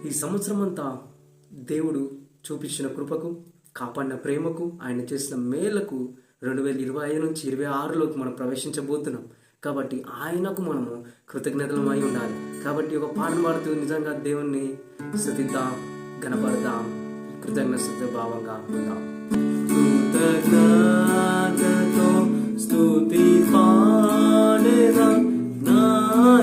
ఈ సంవత్సరం అంతా దేవుడు చూపించిన కృపకు, కాపాడిన ప్రేమకు, ఆయన చేసిన మేలకు 2025 నుంచి 26లోకి మనం ప్రవేశించబోతున్నాం. కాబట్టి ఆయనకు మనము కృతజ్ఞతలమై ఉండాలి. కాబట్టి ఒక పాట పాడుతూ నిజంగా దేవుణ్ణి స్తుతిద్దాం, గణపడదాం, కృతజ్ఞత భావంగా ఉందాం. కృతజ్ఞతతో స్తుతి పాడేదా నా